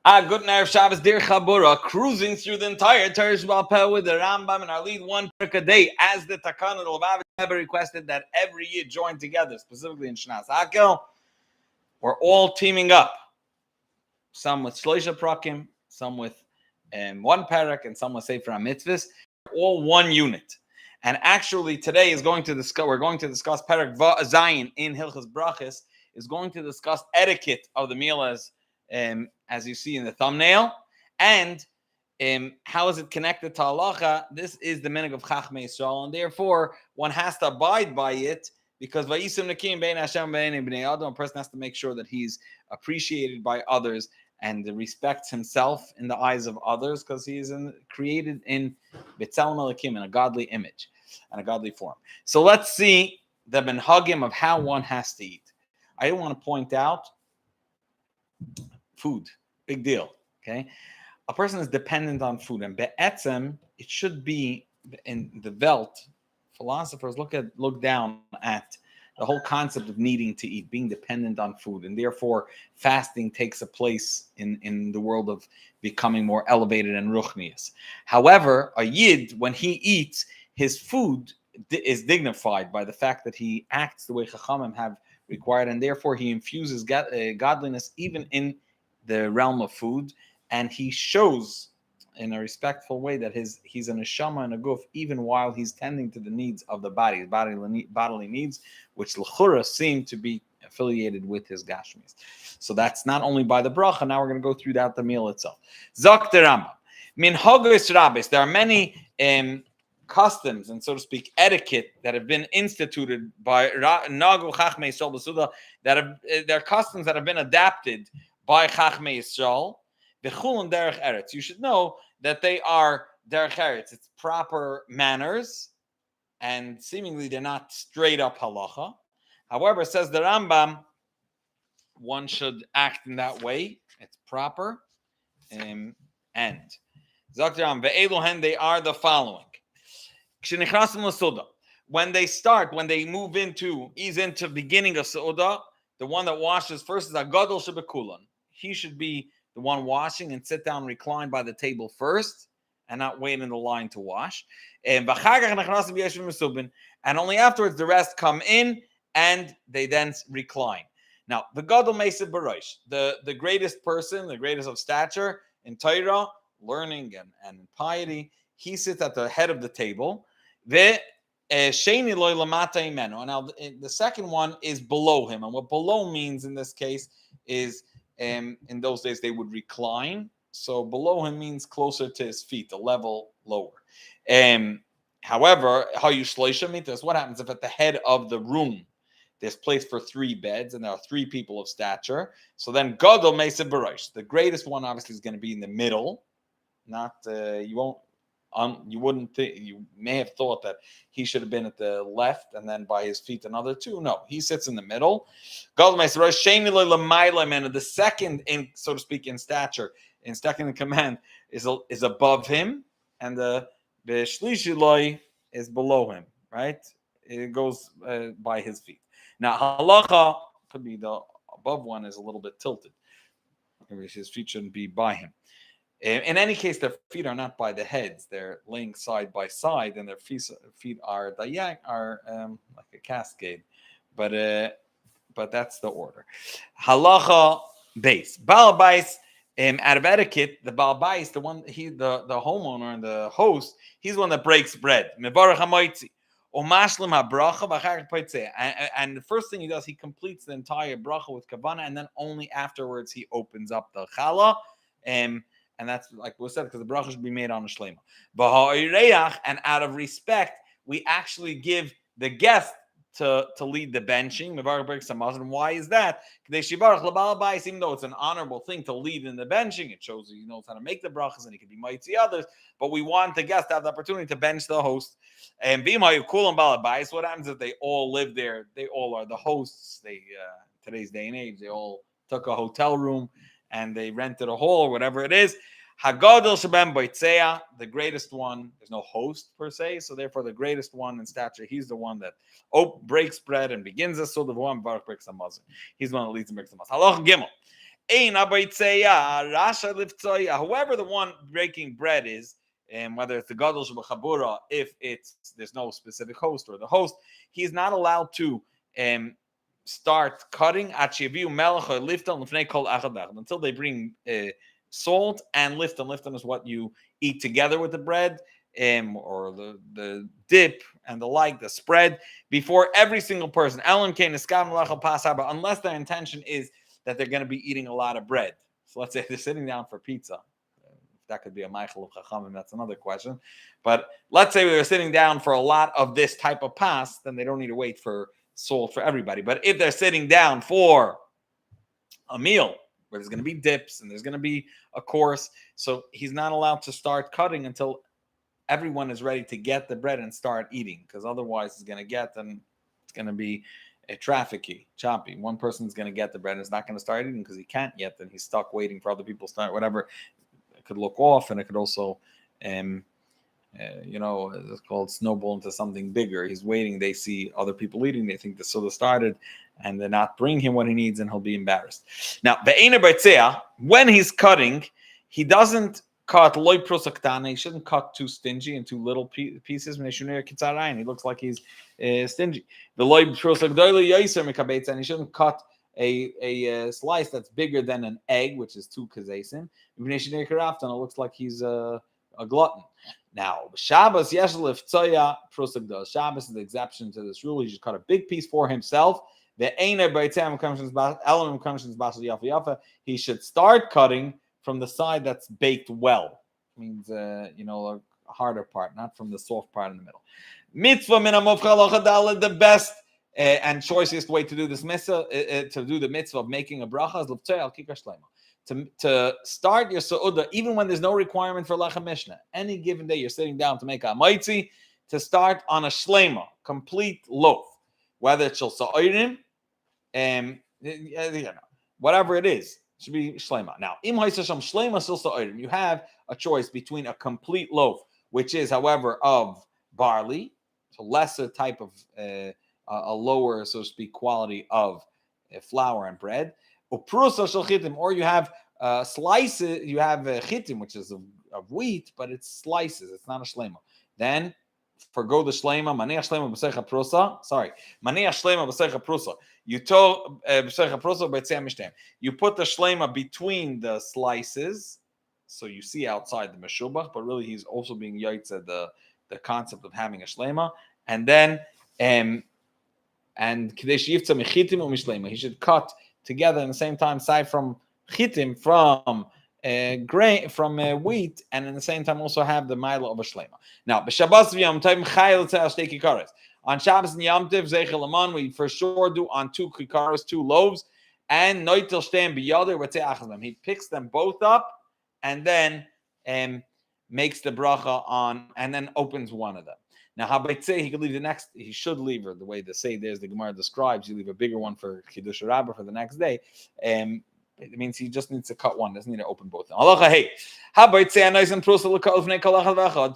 Good Erev Shabbos, dear Chabura, cruising through the entire Teresh Balpeh with the Rambam and our lead one perk a day, as the Takana of Lubavitch requested that every year join together, specifically in Shnas Hakel. We're all teaming up, some with Shloisha Prakim, some with one Perek, and some with Sefer HaMitzvahs, all one unit. And actually, today we're going to discuss Perek Zayin in Hilchos Brachos, is going to discuss etiquette of the meal as you see in the thumbnail, and how is it connected to halacha. This is the minhag of Chachmei Yisrael, and therefore one has to abide by it, because Vayisim Nakim Bein Hashem Bein Bnei Adam, a person has to make sure that he's appreciated by others and respects himself in the eyes of others, because he is created in B'Tselem Elokim, in a godly image and a godly form. So let's see the minhagim of how one has to eat. I want to point out food, big deal. Okay, a person is dependent on food, and be'etzem, it should be in the Welt. Philosophers look down at the whole concept of needing to eat, being dependent on food, and therefore fasting takes a place in the world of becoming more elevated and ruchnius. However, a yid, when he eats, his food is dignified by the fact that he acts the way Chachamim have required, and therefore he infuses godliness even in the realm of food, and he shows in a respectful way that he's a neshama and a guf, even while he's tending to the needs of the body, his bodily needs, which l'chura seem to be affiliated with his gashmis. So that's not only by the bracha. Now we're going to go through that the meal itself. Zok the Rambam, min hogos rabbis. There are many customs and, so to speak, etiquette that have been instituted by Nagu Chachmei Yisrael B'Suda, they're customs that have been adapted by Chachmei Yisrael. B'chulun derech eretz. You should know that they are derech eretz. It's proper manners, and seemingly they're not straight up halacha. However, says the Rambam, one should act in that way. It's proper. And Zaktiram ve'eluhen, they are the following. When they move into, ease into beginning of Seudah, the one that washes first is a gadol shebekulan. He should be the one washing and sit down, recline by the table first, and not wait in the line to wash. And only afterwards the rest come in and they then recline. Now, the gadol meisiv barosh, the greatest person, the greatest of stature in Torah, learning and piety, he sits at the head of the table. And now the second one is below him. And what below means in this case is, in those days they would recline. So below him means closer to his feet, a level lower. However, how you shloisha mitas, what happens if at the head of the room there's place for 3 beds and there are 3 people of stature? So then gadol meisiv barosh, the greatest one obviously is going to be in the middle. Not you may have thought that he should have been at the left and then by his feet another 2. No, he sits in the middle. The second, in so to speak, in stature, in second in command, is above him, and the shlishi is below him. Right? It goes by his feet. Now halacha could be the above one is a little bit tilted. His feet shouldn't be by him. In any case, their feet are not by the heads; they're laying side by side, and their feet are like a cascade. But that's the order. Halacha base Baal Bais. Out of etiquette, the Baal Bais, the homeowner and the host, he's the one that breaks bread. Mevarach hamoitzi. And the first thing he does, he completes the entire bracha with kavana, and then only afterwards he opens up the challah. And that's like we said, because the bracha should be made on a shleima. And out of respect, we actually give the guest to lead the benching. And why is that? Even though it's an honorable thing to lead in the benching, it shows he knows how to make the brachas and he can be mighty others. But we want the guest to have the opportunity to bench the host. And what happens if they all live there? They all are the hosts. They today's day and age, they all took a hotel room and they rented a hall or whatever it is. Hagadol Shabem Boitzeya, the greatest one. There's no host per se, so therefore the greatest one in stature. He's the one that breaks bread and begins the sod of one. Baruch breaks the muzzle. He's the one that leads and breaks the muzzle. Halach Gimel. Whoever the one breaking bread is, and whether it's the gadol shebachabura, if there's no specific host or the host, he's not allowed to start cutting until they bring salt and lifton. Lifton is what you eat together with the bread, or the dip and the the spread, before every single person. Unless their intention is that they're going to be eating a lot of bread. So let's say they're sitting down for pizza. That could be a Michael of Chachamim, that's another question. But let's say they're sitting down for a lot of this type of pas, then they don't need to wait for salt for everybody. But if they're sitting down for a meal where there's going to be dips and there's going to be a course, so he's not allowed to start cutting until everyone is ready to get the bread and start eating, because otherwise it's going to be a choppy. One person's going to get the bread and is not going to start eating because he can't yet, then he's stuck waiting for other people to start, whatever. It could look off, and it could also it's called snowball into something bigger. He's waiting, they see other people eating, they think the soda started, and they're not bringing him what he needs, and he'll be embarrassed. Now, when he's cutting, he doesn't cut loy prosaktana. He shouldn't cut too stingy and too little pieces. He looks like he's stingy. The loy prosakdoyle, and he shouldn't cut a slice that's bigger than an egg, which is 2 kazesim. And it looks like he's a glutton. Now, Shabbos yeshlif tzoya prosakdol. Shabbos is the exception to this rule. He should cut a big piece for himself. He should start cutting from the side that's baked well. It means a harder part, not from the soft part in the middle. Mitzvah min ha'mofcha, the best and choicest way to do this mitzvah, to do the mitzvah of making a bracha, is l'ftei al kikar shleima. To start your seudah, even when there's no requirement for lechem mishnah, any given day you're sitting down to make a maitzi, to start on a shleima, complete loaf, whether it's shel sa'orim, whatever it is, it should be shleima. Now, im ha'isasham shleima shel sa'orim, you have a choice between a complete loaf, which is, however, of barley, so lesser type of a lower, so to speak, quality of flour and bread, or you have slices, you have chitim, which is of wheat, but it's slices, it's not a shlema. Then forgo the shlema, maneach shlema b'secha prosa. Sorry, maneach shlema b'secha prosa. You told b'secha prosa b'tzei mishtem. You put the shlema between the slices, so you see outside the meshubach, but really he's also being yaitza the concept of having a shlema, and then and kadesh yiftzah mechitim u'mishlema. He should cut together in the same time, aside from chitim, from grain, from wheat, and in the same time also have the milo of a shlema. Now, b'Shabbos v'Yom Tov chayil tzeh shtei kikaros. On Shabbos and Yom Tov zeichel aman, we for sure do on 2 kikaros, 2 loaves, and noitel shteim biyader v'tzeh achazem. He picks them both up and then makes the bracha on, and then opens one of them. Now, Habaytzeh, he could leave he should leave, or the way they say there's the Gemara describes, you leave a bigger one for Kiddush Rabbah for the next day. It means he just needs to cut one, doesn't need to open both. Halacha hey, Habaytzeh anais and prusa l'kol v'nei kol achad v'achad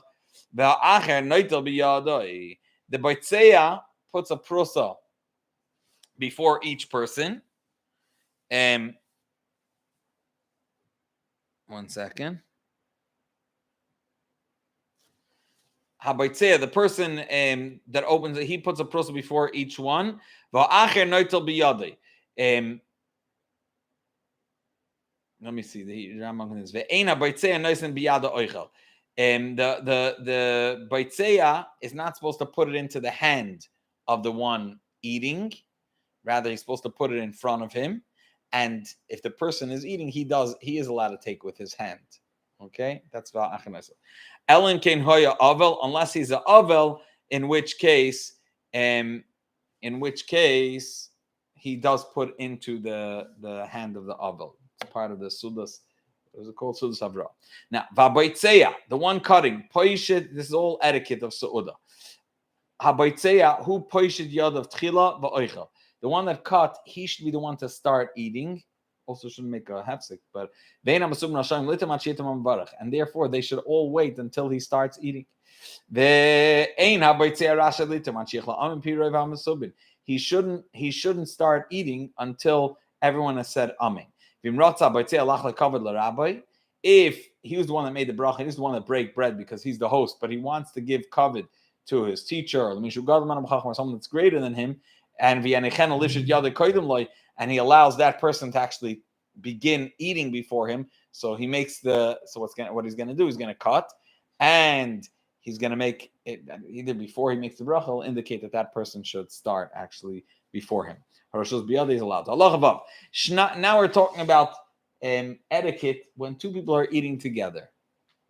v'acher noitel b'yadoi. The Baytzeh puts a prusa before each person. One second. Habaytzeh, the person that opens it, he puts a prusa before each one. V'acher noitel b'yadoi. Let me see. The Rambam is ve'ena Baytzeh noisen b'yada oichel. The Baytzeh is not supposed to put it into the hand of the one eating. Rather, he's supposed to put it in front of him. And if the person is eating, he is allowed to take with his hand. Okay, that's v'acher noisen. Ellen kein hoya avel, unless he's an avel, in which case he does put into the hand of the avel. It's part of the sudas. It was called sudas havra. Now, vabaytzeya, the one cutting, poishid. This is all etiquette of suuda. Habaytzeya, who poishid yad of tchila va'oichel. The one that cut, he should be the one to start eating. Also shouldn't make a hefsek, but and therefore they should all wait until he starts eating. He shouldn't start eating until everyone has said amen. If he was the one that made the bracha, he's the one that break bread because he's the host, but he wants to give kavod to his teacher or someone that's greater than him, and he allows that person to actually begin eating before him. So he makes what he's going to do, he's going to cut, and he's going to make it either before he makes the bracha, will indicate that person should start actually before him. Harashos biyadi is allowed. Allah. Now we're talking about etiquette when two people are eating together.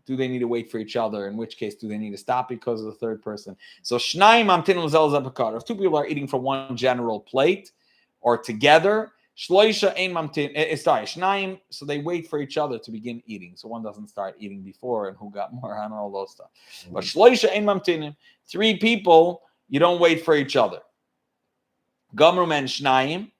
Do they need to wait for each other? In which case, do they need to stop because of the third person? So shnayim mamtinu l'zel zabakar. If two people are eating from one general plate or together, shloisha ein mamtin. Shnayim. So they wait for each other to begin eating. So one doesn't start eating before and who got more and all those stuff. But shloisha ein mamtinim. Three people, you don't wait for each other. Gamru men shnayim.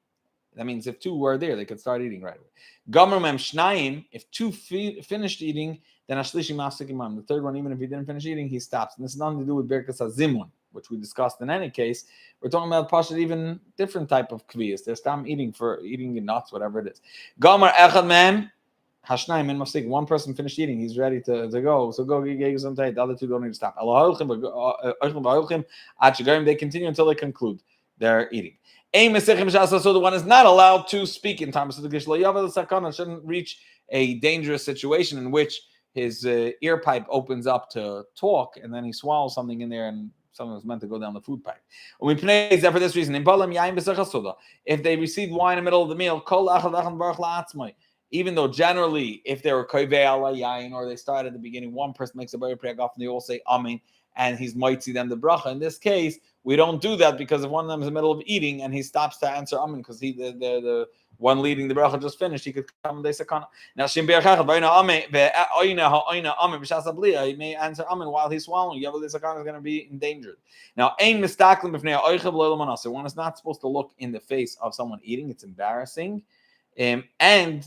That means if two were there, they could start eating right away. Gamru men shnayim. If two finished eating, then ashlishi mafsik imam. The third one, even if he didn't finish eating, he stops. And this has nothing to do with Birkas HaZimun, which we discussed in any case. We're talking about Pashat, even different type of kviyas. They're stop eating nuts, whatever it is. Gamar echad mem hashnayim min mafsik. One person finished eating, he's ready to go. So go get some tate. The other two don't need to stop. They continue until they conclude their eating. So the one is not allowed to speak in time. So the Gishla shouldn't reach a dangerous situation in which his ear pipe opens up to talk, and then he swallows something in there, and something was meant to go down the food pipe. We praise that for this reason. If they received wine in the middle of the meal, even though generally, if they were koivei ala yain, or they start at the beginning, one person makes a bari preg off, and they all say amen, and he's might see them the bracha. In this case, we don't do that because if one of them is in the middle of eating and he stops to answer amen because the one leading the bracha just finished, he could come and they sakana. Now he may answer amen while he's swallowing. Yavel sakana is going to be endangered. Now one is not supposed to look in the face of someone eating; it's embarrassing, and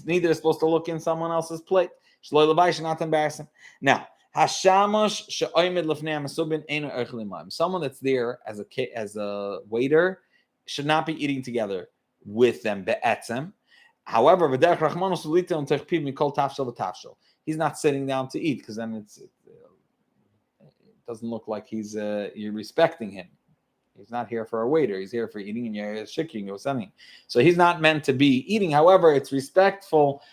neither is supposed to look in someone else's plate. Not embarrassing. Now. Someone that's there as a waiter should not be eating together with them. However, he's not sitting down to eat because then it doesn't look like you're respecting him. He's not here for a waiter. He's here for eating, and you're shaking or something. So he's not meant to be eating. However, it's respectful.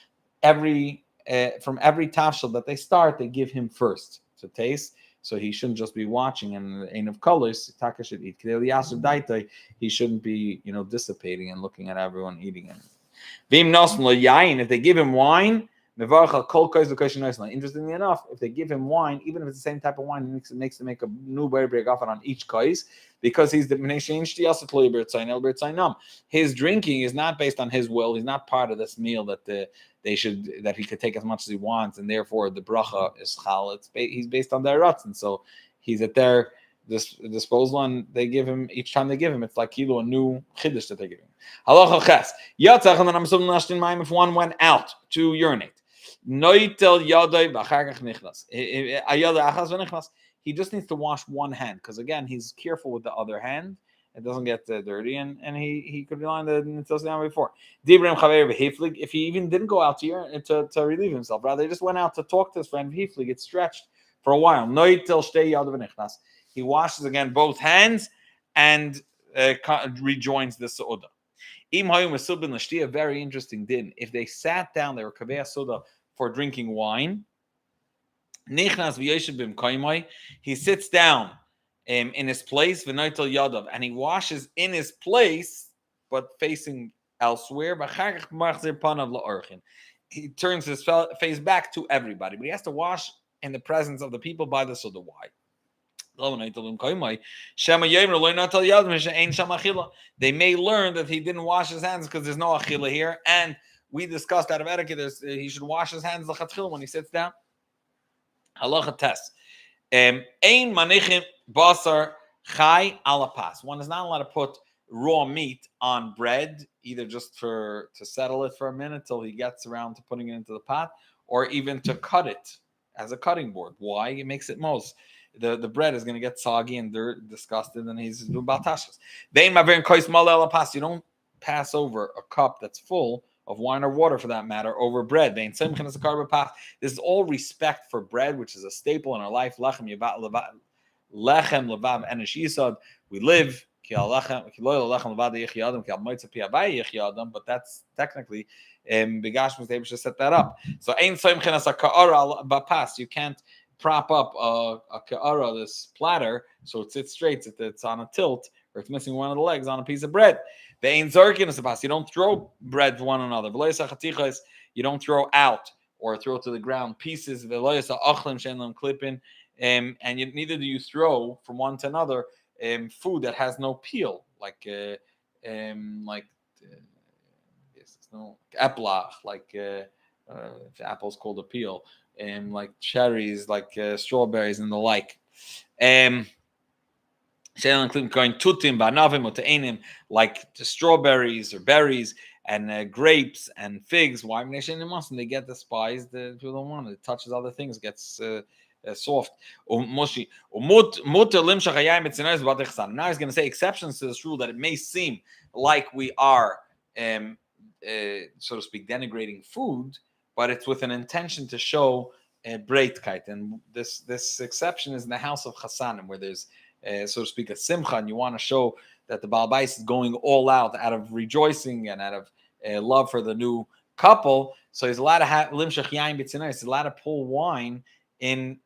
From every tafshel that they start, they give him first to taste. So he shouldn't just be watching and the ain of colors. Taka should eat. He shouldn't be, dissipating and looking at everyone eating it. If they give him wine, interestingly enough, if they give him wine, even if it's the same type of wine, it makes them make a new break off on each kais, because he's the his drinking is not based on his will. He's not part of this meal that he could take as much as he wants, and therefore the bracha is chal. He's based on their ruts, and so he's at their disposal, and they give him each time they give him. It's like a new chiddush that they give him. Halacha ches yatzach, and then I'm assuming if one went out to urinate. Noitel yadai b'acharkach nichnas. He just needs to wash one hand because again he's careful with the other hand. It doesn't get dirty, and he could rely on the Nitzos before. If he even didn't go out to relieve himself, rather he just went out to talk to his friend, he gets stretched for a while. He washes again both hands and rejoins the Su'udah. A very interesting din. If they sat down, they were Kaveh Su'udah for drinking wine. He sits down in his place, and he washes in his place, but facing elsewhere. He turns his face back to everybody, but he has to wash in the presence of the people by the Suda. Why? They may learn that he didn't wash his hands because there's no achila here, and we discussed out of etiquette he should wash his hands when he sits down. Halacha test. Ein manichim basar chai alapas. One is not allowed to put raw meat on bread, either just to settle it for a minute till he gets around to putting it into the pot, or even to cut it as a cutting board. Why? It makes it most. The bread is going to get soggy and disgusted, and he's doing baltashas. You don't pass over a cup that's full of wine or water for that matter over bread. This is all respect for bread, which is a staple in our life. Lechem levav enish yisod. We live, but that's technically Bigashmus they should set that up. So ein soimchen as a ka'ara bapas. You can't prop up a ka'ara, this platter, so it sits straight. It's on a tilt, or it's missing one of the legs on a piece of bread. The ein zarkin as a pas. You don't throw bread to one another. You don't throw out or throw to the ground pieces. And neither do you throw from one to another food that has no peel, like yes, no eplach, like if apple's called a peel, like cherries, like strawberries and the like. Going tutim banavim like the strawberries or berries and grapes and figs. Why mustn't they get despised? People don't want it. It touches other things, gets soft. Now he's going to say exceptions to this rule that it may seem like we are, so to speak, denigrating food, but it's with an intention to show breitkeit. And this exception is in the house of Chassanim, where there's, so to speak, a simcha, and you want to show that the Baal Bais is going all out of rejoicing and out of love for the new couple. So he's allowed to have limshach yain b'tzinai. He's allowed to pull wine in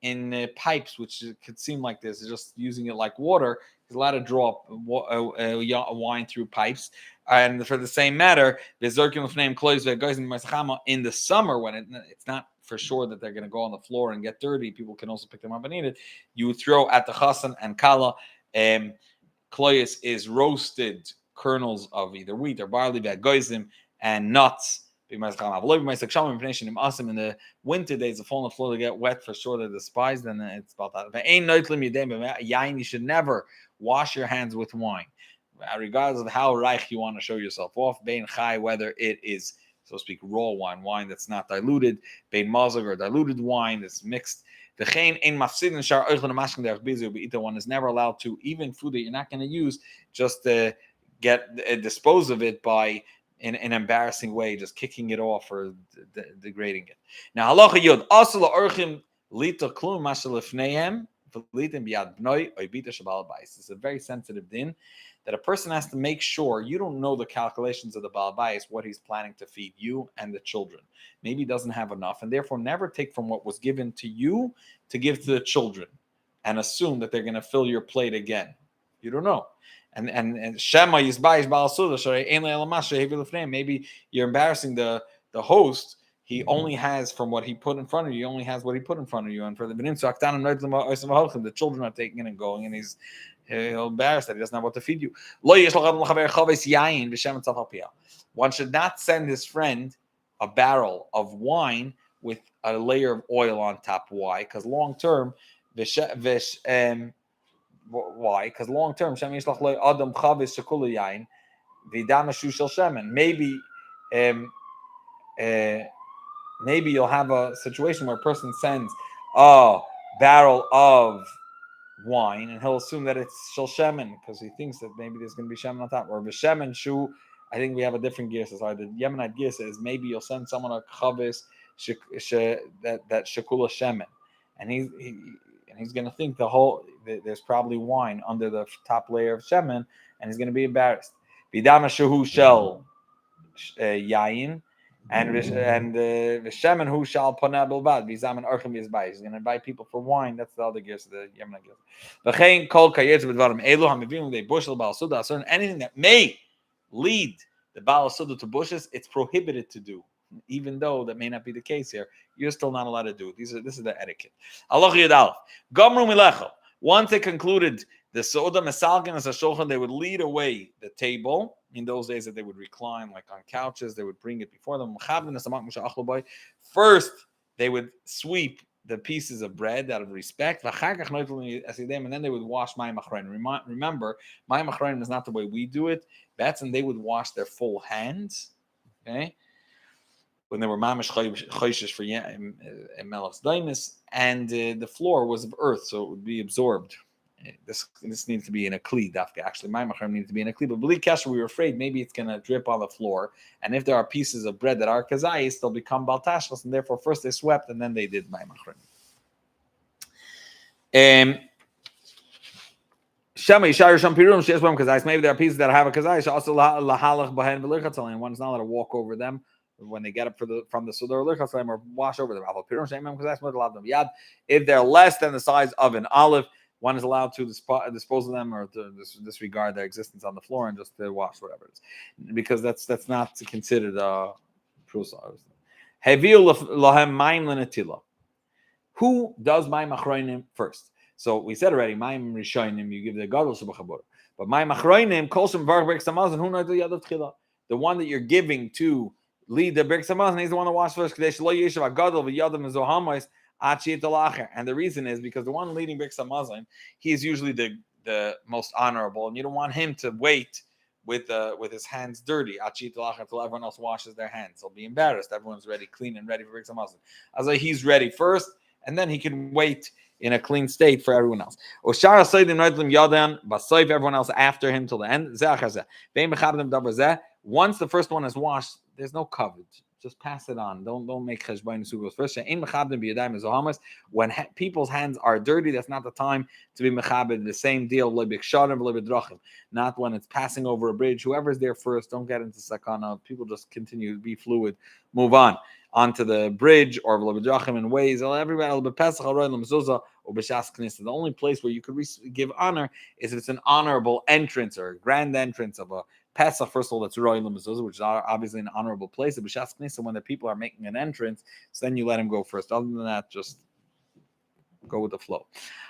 pipes, which could seem like this, just using it like water. He's allowed to draw wine through pipes. And for the same matter, in the summer, when it's not for sure that they're going to go on the floor and get dirty, people can also pick them up and eat it. You would throw at the chassan and kala. Kloyes is roasted kernels of either wheat or barley, and nuts. In the winter days, the fall on the floor to get wet, for sure they're despised, and it's about that. You should never wash your hands with wine, regardless of how reich you want to show yourself off. Bein chai, whether it is, so to speak, raw wine that's not diluted, bein mazog, or diluted wine that's mixed. One is never allowed to, even food that you're not going to use, just dispose of it by in an embarrassing way, just kicking it off or degrading it. Now, halacha yod, asla orchim lita klum mashalifnehem v'litim biyad bnoi oibita shabal bais. It's a very sensitive din that a person has to make sure you don't know the calculations of the Baal Bais, what he's planning to feed you and the children. Maybe he doesn't have enough, and therefore never take from what was given to you to give to the children and assume that they're going to fill your plate again. You don't know. And Shema Yisbaish Baal Suda, maybe you're embarrassing the host. He only has from what he put in front of you. He only has what he put in front of you. And for the children are taking it and going, and he's embarrassed that he doesn't have what to feed you. One should not send his friend a barrel of wine with a layer of oil on top. Why? Because long term, why? Because long term, maybe you'll have a situation where a person sends a barrel of wine and he'll assume that it's shel shemen because he thinks that maybe there's going to be shemen on top, or v'shemen shu. I think we have a different gear. So the Yemenite gear says maybe you'll send someone a chavis that shekula shemen, and he's going to think there's probably wine under the top layer of shemen, and he's going to be embarrassed. Bidama shehu shel yayin. And the shemen who shall pona bilbad bizaman archim yizbay. He's going to invite people for wine. That's the other gifts, the Yemen gifts. V'chein kol kayetz b'dvarim elu hamivim they bushel baal suda. So anything that may lead the baal suda to bushes, it's prohibited to do. Even though that may not be the case here, you're still not allowed to do it. This is the etiquette. Allah yidalef gomru milecho. Once they concluded the Soda Mesalkin as a Shulchan, they would lead away the table. In those days that they would recline like on couches, they would bring it before them. First, they would sweep the pieces of bread out of respect, and then they would wash Mayim Achronim. Remember, Mayim Achronim is not the way we do it. And they would wash their full hands. Okay? When they were mamish choishes for melachs dainis, and the floor was of earth, so it would be absorbed. this needs to be in a kli. Actually, my machar needs to be in a kli. But b'li kesher, we were afraid maybe it's going to drip on the floor. And if there are pieces of bread that are kazayis, they'll become baltashlos. And therefore, first they swept and then they did my machar. Maybe there are pieces that have a kazayis. Also, and one's not allowed to walk over them when they get up from the sudar or wash over them. If they're less than the size of an olive, one is allowed to dispose of them or to disregard their existence on the floor and just to wash whatever it is, because that's not considered prusa. Who does my machroinim first? So we said already, my rishonim, you give the gadol subachabur, but my machroinim kolshem varch brek samazon who knows the yadav tchila, the one that you're giving to lead the brek samazon, he's the one that washes first. Kadesh lo yeshav agadol v'yadav mezohamois achiyet alacher, and the reason is because the one leading brek samazon, he is usually the most honorable, and you don't want him to wait with his hands dirty achiyet alacher until everyone else washes their hands. He'll be embarrassed. Everyone's ready, clean and ready for brek samazon. As like he's ready first, and then he can wait in a clean state for everyone else. Everyone else after him till the end. Once the first one is washed, there's no coverage. Just pass it on. Don't make cheshbon sugos first. When people's hands are dirty, that's not the time to be mechabed. The same deal, not when it's passing over a bridge. Whoever's there first, don't get into sakana. People just continue to be fluid. Move on onto the bridge or in ways. Everybody the only place where you could give honor is if it's an honorable entrance or a grand entrance of a Pesach. First of all, that's Roy Lemezuzah, which is obviously an honorable place. When the people are making an entrance, so then you let him go first. Other than that, just go with the flow.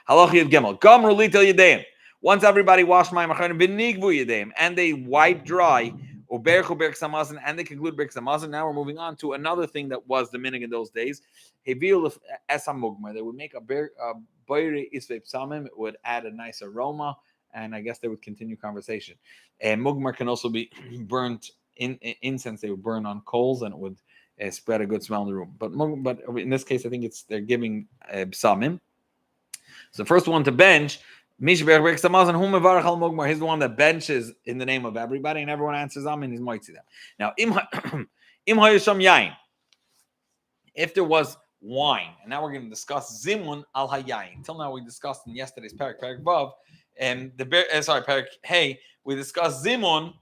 Halachiyat Gimel. Gamru litel yadeim. Once everybody washed my macharim, v'nigvu yadeim, and they wipe dry, uberchu berk samazon, and they conclude berk samazon. Now we're moving on to another thing that was the minig in those days. Heviul esam mugmar. They would make a boire isvei psamim. It would add a nice aroma, and I guess they would continue conversation. And mugmar can also be burnt in incense. They would burn on coals, and it would spread a good smell in the room. But in this case, I think they're giving psamim. So the first one to bench. He's the one that benches in the name of everybody, and everyone answers Amen. He's moitzi them. Now, if there was wine, and now we're going to discuss zimun al hayayin. Until now, we discussed in yesterday's Perek Vav, and Perek Hey, we discussed zimun,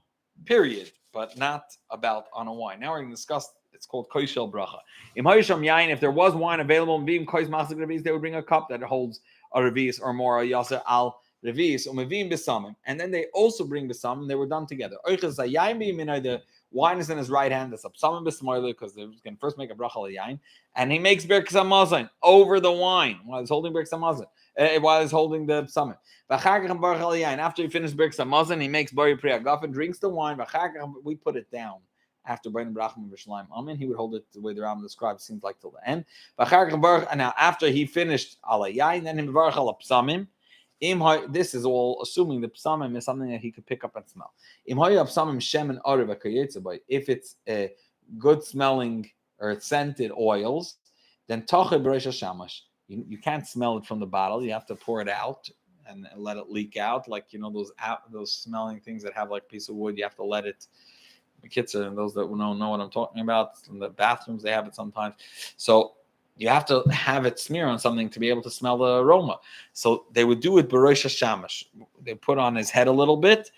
period, but not about on a wine. Now we're going to discuss. It's called koishel bracha. If there was wine available, they would bring a cup that holds a revis or more, a yaser al revis, umevim besamim, and then they also bring besamim. They were done together. The wine is in his right hand. That's besamim besmoile because they can first make a bracha yayin, and he makes berk samazon over the wine while he's holding berk samazon, while he's holding the besamim. After he finishes berk samazon, he makes bari priagaf and drinks the wine. We put it down. After Bain Brachman Vishalaim Amen, he would hold it the way the Rambam describes, seems like till the end. And now after he finished Alayai, then him Varach al Psamim. This is all assuming the Psamim is something that he could pick up and smell. If it's good smelling or scented oils, then Toche Beresh Shamash. You can't smell it from the bottle. You have to pour it out and let it leak out, like those smelling things that have like a piece of wood. You have to let it. Kids and those that don't know what I'm talking about, in the bathrooms they have it sometimes. So you have to have it smear on something to be able to smell the aroma. So they would do it Berosh Shamash. They put on his head a little bit,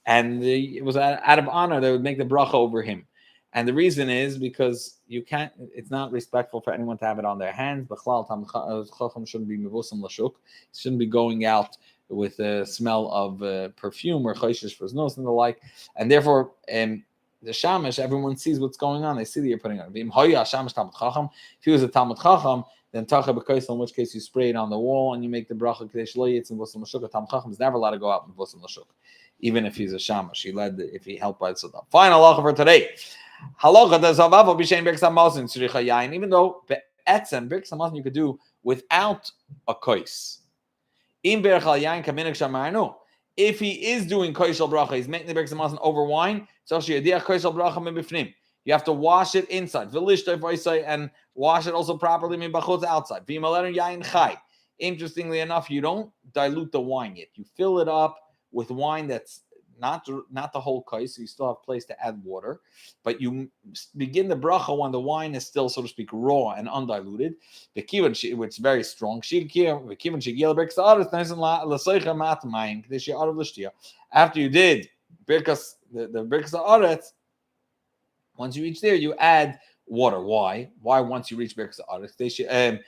and it was out of honor. They would make the bracha over him, and the reason is because you can't. It's not respectful for anyone to have it on their hands. Chacham shouldn't be mevusam lashuk. Shouldn't be going out with the smell of perfume or chayshish for his nose and the like, and therefore. The shamash, everyone sees what's going on. They see that you're putting it on. If he was a Talmud Chacham, then tacha b'kaisel, in which case you spray it on the wall and you make the bracha kadesh lo yitz and v'osam l'shuk. A Talmud Chacham is never allowed to go out with v'osam l'shuk, even if he's a shamash. If he helped by the sudah. Final halacha for today. Halacha does havavo b'shein berk samazon tzricha yain. Even though be'etzem berk samazon you could do without a kais. Im berk al yain kaminik shamarnu. If he is doing koishel bracha, he's making the berk samazon over wine. You have to wash it inside and wash it also properly outside. Interestingly enough, you don't dilute the wine yet. You fill it up with wine that's not the whole kais, so you still have place to add water, but you begin the bracha when the wine is still, so to speak, raw and undiluted. Which is very strong. After you did birkas the birkas haaretz, once you reach there, you add water. Why? Why once you reach birkas haaretz?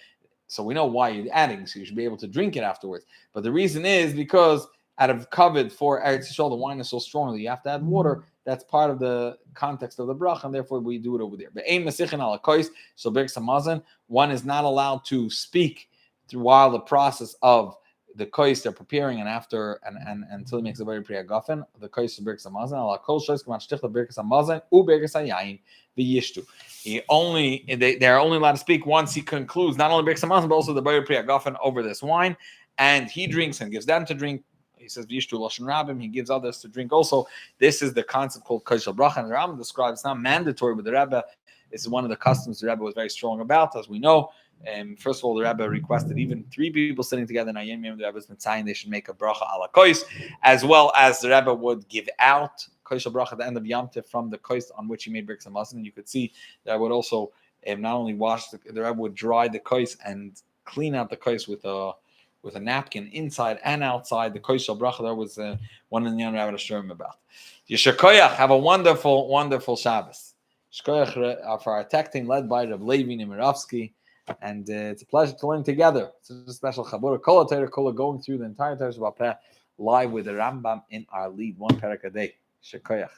So we know why you're adding, so you should be able to drink it afterwards. But the reason is because out of kavod for Eretz Yisrael, the wine is so strong that you have to add water. That's part of the context of the bracha, and therefore we do it over there. But ein masichin ala kois, so birkas hamazon, one is not allowed to speak while the process of the kois they're preparing and after and until he makes a very priya gafen, the kois of birkas hamazon ala kol shoyz kaman shtichla birkas hamazon u birkas hayayin v'yishtu. They're only allowed to speak once he concludes not only birkas hamazon but also the very priya gafen over this wine, and he drinks and gives them to drink. He says v'yishtu lashon rabim. He gives others to drink also. This is the concept called koshel bracha, and the Rambam describes it's not mandatory, but the Rebbe is one of the customs the Rebbe was very strong about, as we know. First of all, the Rebbe requested even 3 people sitting together in Ayem Yom. The Rebbe's been saying they should make a bracha ala kois, as well as the Rebbe would give out koshel bracha at the end of Yom Tov from the kois on which he made birkas hamazon. And you could see that would also not only wash the Rebbe would dry the kois and clean out the kois with a napkin inside and outside. The koshel bracha there was one in the young Rabbi Shurim about. Yeshakoyach, have a wonderful, wonderful Shabbos. Yeshakoyach for our tech team led by Rabbi Levi Nemirovsky. And it's a pleasure to learn together. It's a special Chabura Kol HaTorah going through the entire Torah live with the Rambam in our lead, 1 Perek a day. Shekoyach.